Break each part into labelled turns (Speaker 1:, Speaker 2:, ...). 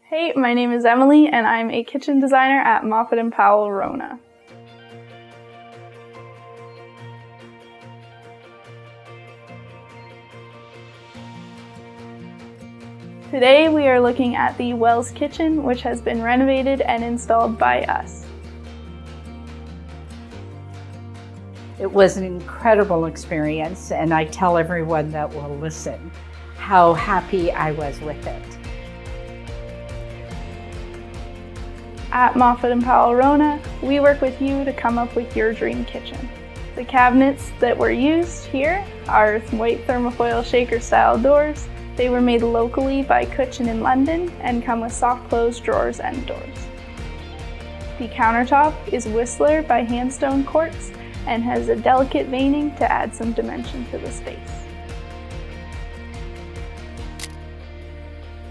Speaker 1: Hey, my name is Emily and I'm a kitchen designer at Moffett & Powell, Rona. Today we are looking at the Wells kitchen, which has been renovated and installed by us.
Speaker 2: It was an incredible experience, and I tell everyone that will listen how happy I was with it.
Speaker 1: At Moffett & Powell, Rona, we work with you to come up with your dream kitchen. The cabinets that were used here are white thermofoil shaker style doors. They were made locally by Kitchen in London and come with soft close drawers and doors. The countertop is Whistler by Hanestone Quartz and has a delicate veining to add some dimension to the space.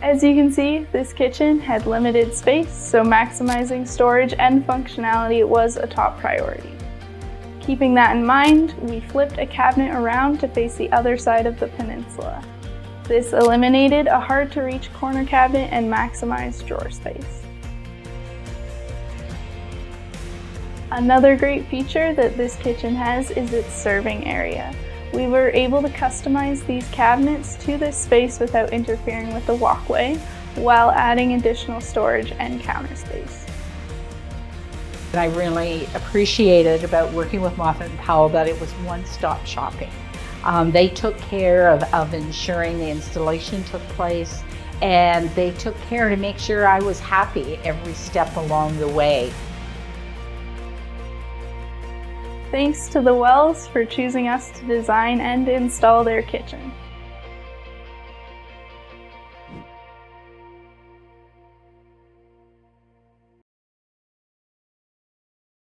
Speaker 1: As you can see, this kitchen had limited space, so maximizing storage and functionality was a top priority. Keeping that in mind, we flipped a cabinet around to face the other side of the peninsula. This eliminated a hard-to-reach corner cabinet and maximized drawer space. Another great feature that this kitchen has is its serving area. We were able to customize these cabinets to this space without interfering with the walkway, while adding additional storage and counter space.
Speaker 2: I really appreciated about working with Moffett & Powell that it was one-stop shopping. They took care of ensuring the installation took place, and they took care to make sure I was happy every step along the way.
Speaker 1: Thanks to the Wells for choosing us to design and install their kitchen.